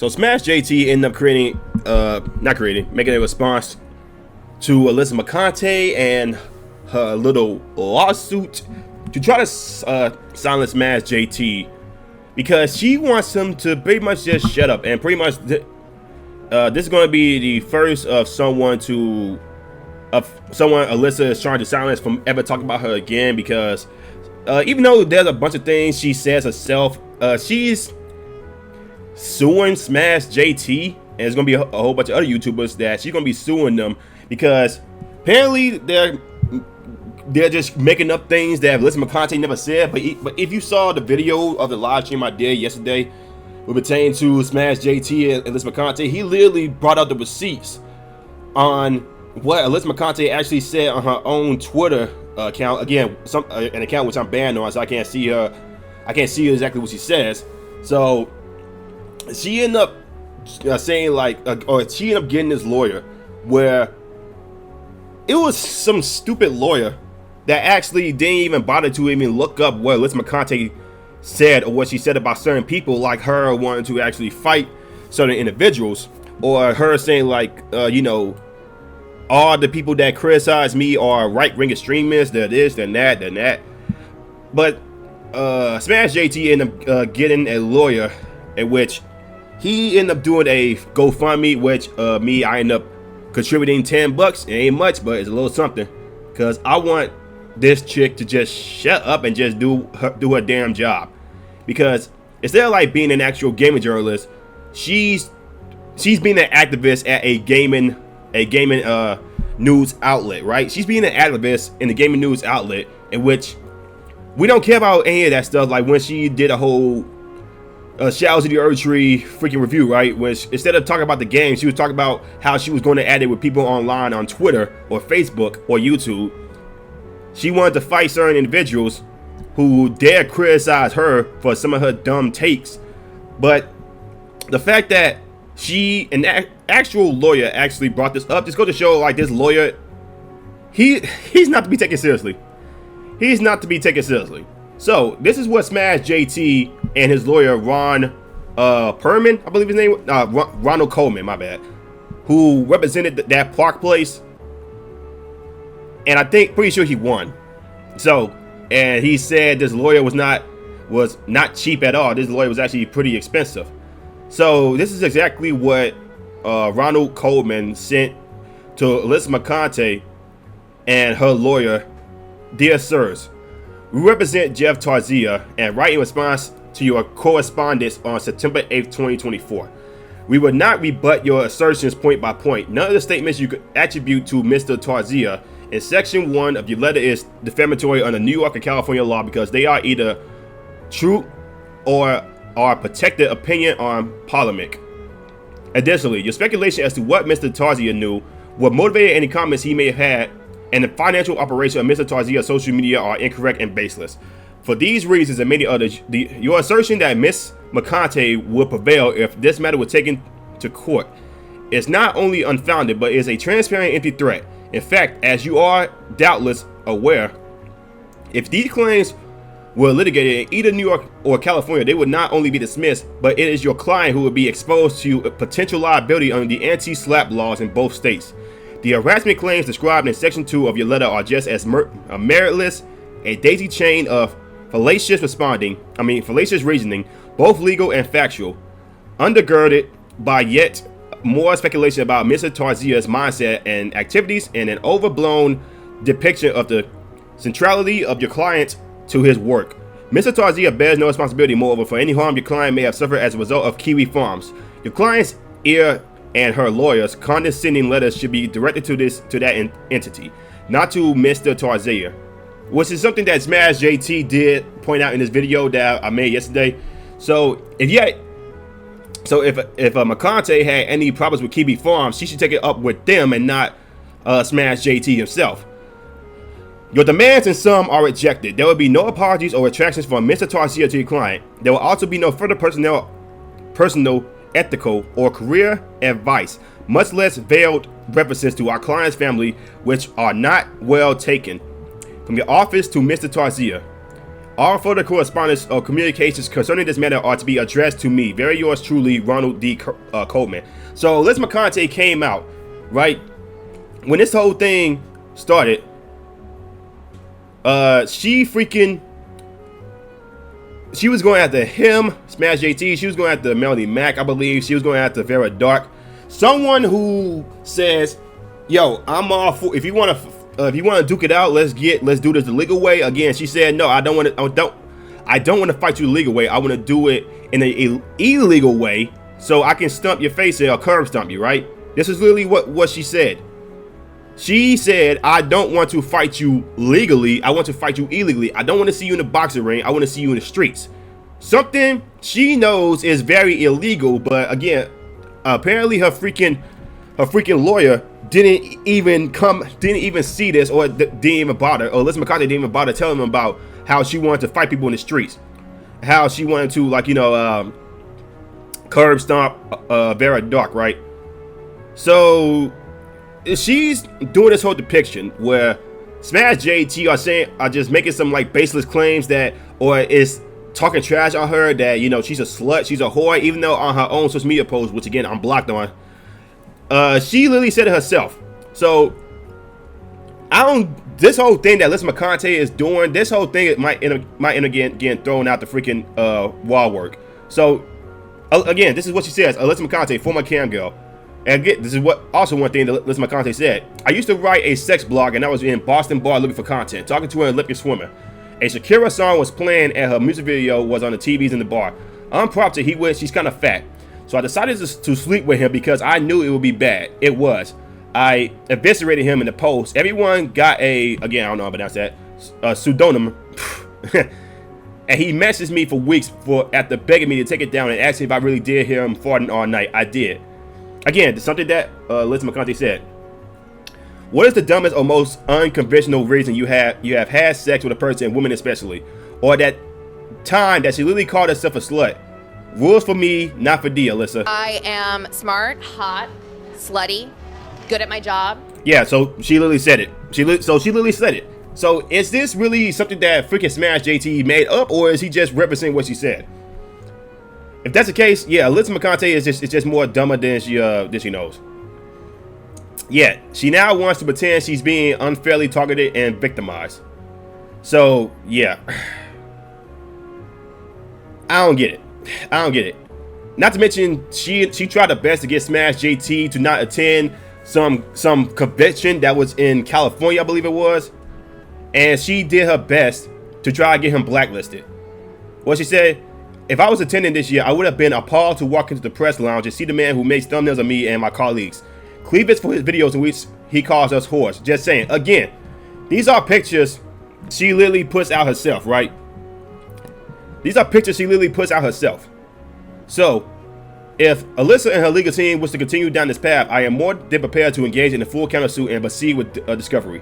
So Smash JT ended up making a response to Alyssa Mercante and her little lawsuit to try to silence Smash JT because she wants him to pretty much just shut up. And pretty much this is going to be the first of someone Alyssa is trying to silence from ever talking about her again, because even though there's a bunch of things she says herself, she's suing Smash JT, and there's gonna be a whole bunch of other YouTubers that she's gonna be suing them because apparently they're just making up things that Alyssa Mercante never said. But if you saw the video of the live stream I did yesterday with pertaining to Smash JT and Alyssa Mercante, he literally brought out the receipts on what Alyssa Mercante actually said on her own Twitter account. Again, an account which I'm banned on, so I can't see exactly what she says. So she ended up saying she ended up getting this lawyer where it was some stupid lawyer that actually didn't even bother to even look up what Alyssa Mercante said or what she said about certain people, like her wanting to actually fight certain individuals, or her saying all the people that criticize me are right-wing extremists, they're this, they're that. But Smash JT ended up getting a lawyer in which he ended up doing a GoFundMe, which I ended up contributing $10. It ain't much, but it's a little something, because I want this chick to just shut up and just do her damn job. Because instead of like being an actual gaming journalist, she's being an activist at a gaming news outlet, right? She's being an activist in the gaming news outlet, in which we don't care about any of that stuff. Like when she did a whole Shadows of the Erdtree freaking review, right? Which instead of talking about the game, she was talking about how she was going to add it with people online on Twitter or Facebook or YouTube. She wanted to fight certain individuals who dare criticize her for some of her dumb takes. But the fact that an actual lawyer actually brought this up just goes to show, like, this lawyer, he's not to be taken seriously. He's not to be taken seriously. So this is what Smash JT and his lawyer Ron Perlman, I believe his name, Ronald Coleman, my bad, who represented that Park place, and pretty sure he won. So, and he said this lawyer was not cheap at all. This lawyer was actually pretty expensive. So this is exactly what Ronald Coleman sent to Alyssa Mercante and her lawyer. Dear sirs, we represent Jeff Tarzia and write in response to your correspondence on September 8th, 2024. We will not rebut your assertions point by point. None of the statements you could attribute to Mr. Tarzia in section 1 of your letter is defamatory under New York and California law, because they are either true or are protected opinion on polemic. Additionally, your speculation as to what Mr. Tarzia knew, what motivated any comments he may have had, and the financial operation of Mr. Tarzia's social media are incorrect and baseless. For these reasons and many others, your assertion that Ms. Mercante would prevail if this matter was taken to court is not only unfounded, but is a transparent empty threat. In fact, as you are doubtless aware, if these claims were litigated in either New York or California, they would not only be dismissed, but it is your client who would be exposed to potential liability under the anti-SLAPP laws in both states. The harassment claims described in section 2 of your letter are just as meritless, a daisy chain of fallacious reasoning, both legal and factual, undergirded by yet more speculation about Mr. Tarzia's mindset and activities, and an overblown depiction of the centrality of your client to his work. Mr. Tarzia bears no responsibility, moreover, for any harm your client may have suffered as a result of Kiwi Farms. Your client's ear and her lawyer's condescending letters should be directed to that entity, not to Mr. Tarzia, which is something that Smash JT did point out in this video that I made yesterday. So if Mercante had any problems with Kiwi Farms, she should take it up with them and not Smash JT himself. Your demands in sum are rejected. There will be no apologies or retractions from Mr. Tarzia to your client. There will also be no further personal, ethical, or career advice, much less veiled references to our client's family, which are not well taken, from your office to Mr. Tarzia. All further correspondence or communications concerning this matter are to be addressed to me. Very yours truly, Ronald D. Coleman. So Alyssa Mercante came out, right? When this whole thing started, she was going after him, Smash JT. She was going after Melanie Mac, I believe. She was going after Vera Dark. Someone who says, "Yo, I'm all for if you want to duke it out, let's do this the legal way." Again, she said, "No, I don't want to fight you the legal way. I want to do it in an illegal way, so I can stump your face or curb stomp you." Right? This is literally what she said. She said, "I don't want to fight you legally. I want to fight you illegally. I don't want to see you in the boxing ring. I want to see you in the streets." Something she knows is very illegal, but again, apparently her freaking lawyer didn't even see this, or didn't even bother, or Alyssa Mercante didn't even bother telling them about how she wanted to fight people in the streets, how she wanted to curb stomp Vera Dark, right? So she's doing this whole depiction where Smash JT are just making some like baseless claims that, or is talking trash on her, that she's a slut, she's a whore, even though on her own social media post, which again I'm blocked on, she literally said it herself. So this whole thing that Alyssa Mercante is doing, this whole thing might end up getting thrown out the freaking wall work. So again, this is what she says. Alyssa Mercante, former cam girl. And again, this is also one thing that Alyssa Mercante said. "I used to write a sex blog, and I was in Boston bar looking for content, talking to an Olympic swimmer. A Shakira song was playing, and her music video was on the TVs in the bar. Unprompted, she's kind of fat. So I decided to sleep with him because I knew it would be bad. It was. I eviscerated him in the post. Everyone got again, I don't know how to pronounce that, a pseudonym. And he messaged me for weeks after begging me to take it down and asking if I really did hear him farting all night. I did." Again, it's something that Alyssa Mercante said. "What is the dumbest or most unconventional reason you have had sex with a person, women especially, or that time that she literally called herself a slut? Rules for me, not for D, Alyssa." I am smart, hot, slutty, good at my job. Yeah, so she literally said it. She literally said it. So is this really something that freaking Smash JT made up, or is he just representing what she said? If that's the case, yeah, Alyssa Mercante is just more dumber than she knows. Yeah, she now wants to pretend she's being unfairly targeted and victimized. So yeah, I don't get it. Not to mention, she tried her best to get Smash JT to not attend some convention that was in California, I believe it was, and she did her best to try to get him blacklisted. What she said: "If I was attending this year, I would have been appalled to walk into the press lounge and see the man who makes thumbnails of me and my colleagues. Cleavage for his videos in which he calls us whores." Just saying. Again, these are pictures she literally puts out herself, right? These are pictures she literally puts out herself. So, if Alyssa and her legal team was to continue down this path, I am more than prepared to engage in a full countersuit and proceed with discovery.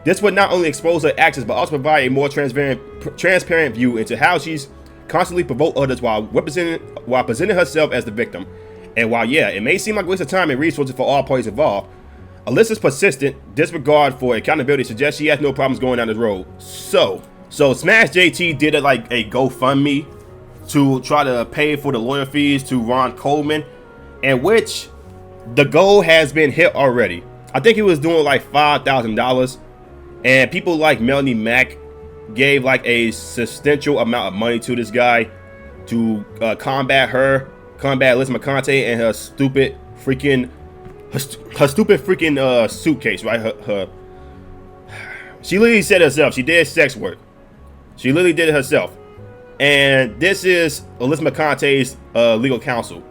This would not only expose her actions, but also provide a more transparent view into how she's constantly provoke others while presenting herself as the victim. And while, yeah, it may seem like a waste of time and resources for all parties involved, Alyssa's persistent disregard for accountability suggests she has no problems going down this road. So Smash JT did like a GoFundMe to try to pay for the lawyer fees to Ron Coleman, in which the goal has been hit already. I think he was doing like $5,000, and people like Melanie Mac gave like a substantial amount of money to this guy to combat Alyssa Mercante and her stupid freaking suitcase, right? She literally said herself, she did sex work. She literally did it herself. And this is Alyssa Mercante's legal counsel,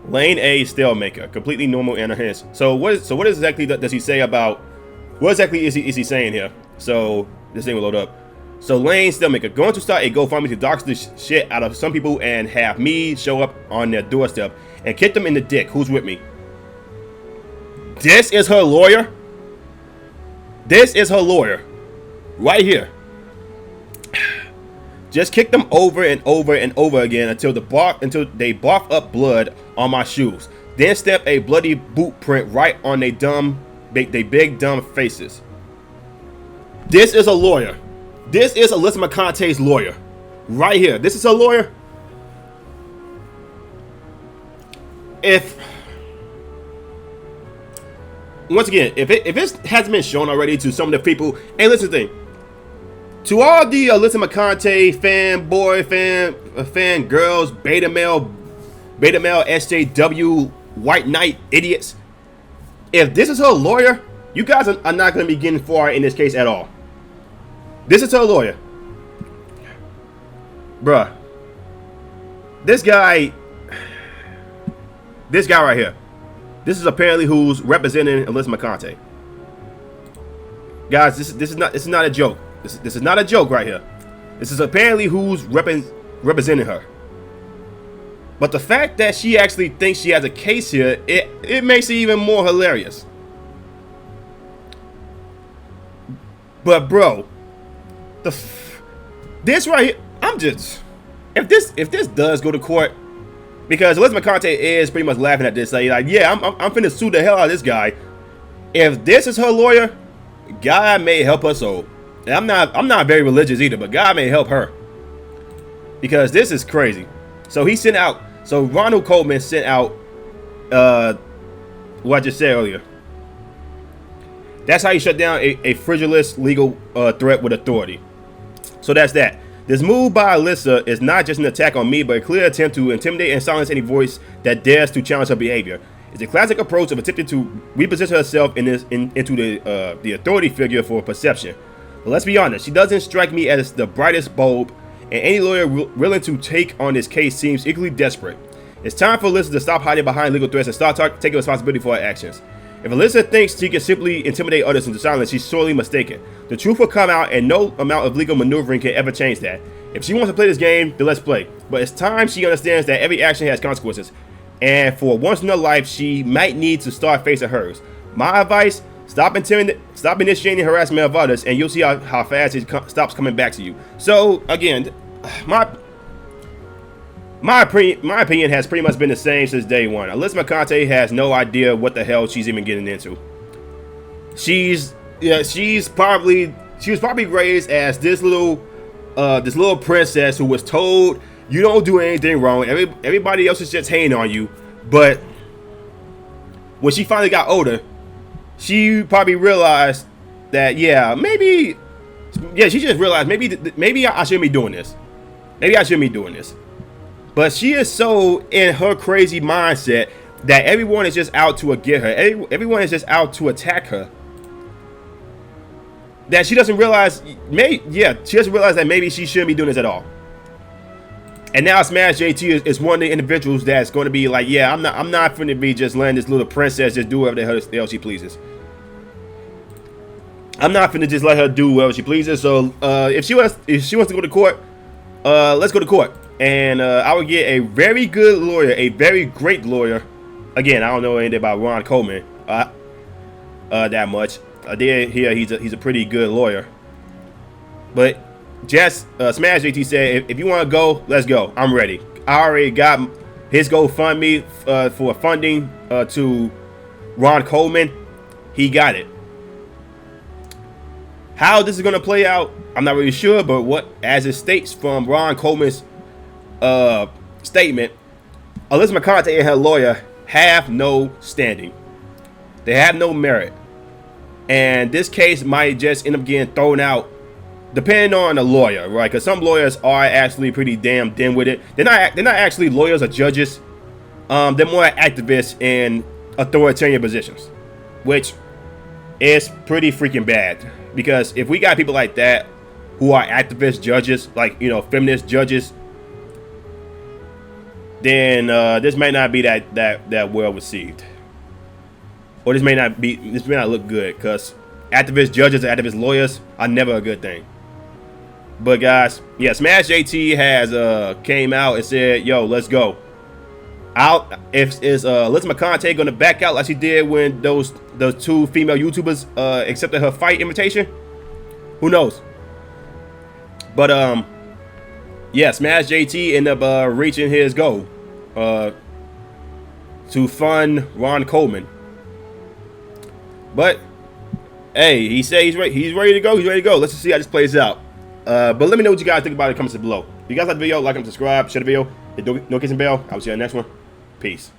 Lane A. Stalemaker, completely normal and a So what exactly does he say about, what exactly is he saying here? So this thing will load up. So Lane Stalemaker, going to start a GoFundMe to dox the shit out of some people and have me show up on their doorstep and kick them in the dick. Who's with me? This is her lawyer. This is her lawyer, right here. Just kick them over and over and over again until they barf up blood on my shoes. Then step a bloody boot print right on they big dumb faces. This is a lawyer. This is Alyssa Mercante's lawyer. right here. This is her lawyer. If once again, if it hasn't been shown already to some of the people, and listen to the thing, to all the Alyssa Mercante fan girls, beta male SJW white knight idiots, if this is her lawyer, you guys are not going to be getting far in this case at all. This is her lawyer, bruh. This guy right here. This is apparently who's representing Alyssa Mercante. Guys, this is not a joke. This is not a joke right here. This is apparently who's representing her. But the fact that she actually thinks she has a case here, it makes it even more hilarious. But bro, this right here, I'm just, if this does go to court, because Alyssa Mercante is pretty much laughing at this, like yeah, I'm finna sue the hell out of this guy. If this is her lawyer, God may help her soul. And I'm not very religious either, but God may help her, because this is crazy. So he sent out, so Ronald Coleman sent out what I just said earlier. That's how you shut down a frivolous legal threat with authority. So that's that. This move by Alyssa is not just an attack on me, but a clear attempt to intimidate and silence any voice that dares to challenge her behavior. It's a classic approach of attempting to reposition herself into the authority figure for perception. But let's be honest, she doesn't strike me as the brightest bulb, and any lawyer willing to take on this case seems equally desperate. It's time for Alyssa to stop hiding behind legal threats and start taking responsibility for her actions. If Alyssa thinks she can simply intimidate others into silence, she's sorely mistaken. The truth will come out, and no amount of legal maneuvering can ever change that. If she wants to play this game, then let's play. But it's time she understands that every action has consequences, and for once in her life, she might need to start facing hers. My advice: stop initiating harassment of others, and you'll see how fast it stops coming back to you. So again, my opinion has pretty much been the same since day one. Alyssa Mercante has no idea what the hell she's even getting into. She was probably raised as this little princess who was told you don't do anything wrong. Everybody else is just hating on you. But when she finally got older, she probably realized that she just realized maybe I shouldn't be doing this. Maybe I shouldn't be doing this. But she is so in her crazy mindset that everyone is just out to get her. Everyone is just out to attack her. That she doesn't realize, she doesn't realize that maybe she shouldn't be doing this at all. And now Smash JT is one of the individuals that's going to be like, yeah, I'm not going to be just letting this little princess just do whatever the hell she pleases. I'm not going to just let her do whatever she pleases. So if she wants to go to court, let's go to court. And I would get a very good lawyer, a very great lawyer. Again, I don't know anything about Ron Coleman that much. I did hear he's a pretty good lawyer. But just Smash JT said, if you want to go, let's go. I'm ready. I already got his GoFundMe for funding to Ron Coleman. He got it. How this is going to play out, I'm not really sure. But as it states from Ron Coleman's statement, Alyssa Mercante and her lawyer have no standing. They have no merit, and this case might just end up getting thrown out, depending on the lawyer, right? Because some lawyers are actually pretty damn dim with it. They're not actually lawyers or judges. They're more activists in authoritarian positions, which is pretty freaking bad. Because if we got people like that who are activist judges, like feminist judges, then this may not be that well received, or this may not look good, because activist judges, activist lawyers are never a good thing. But guys, yeah, Smash JT has came out and said, "Yo, let's go." Is Alyssa Mercante going to back out like she did when those two female YouTubers accepted her fight invitation? Who knows? But yeah, Smash JT ended up reaching his goal to fund Ron Coleman. But hey, he said he's ready to go. He's ready to go. Let's just see how this plays out. But let me know what you guys think about it in the comments below. If you guys like the video, like and subscribe, share the video, hit the notification bell. I will see you in the next one. Peace.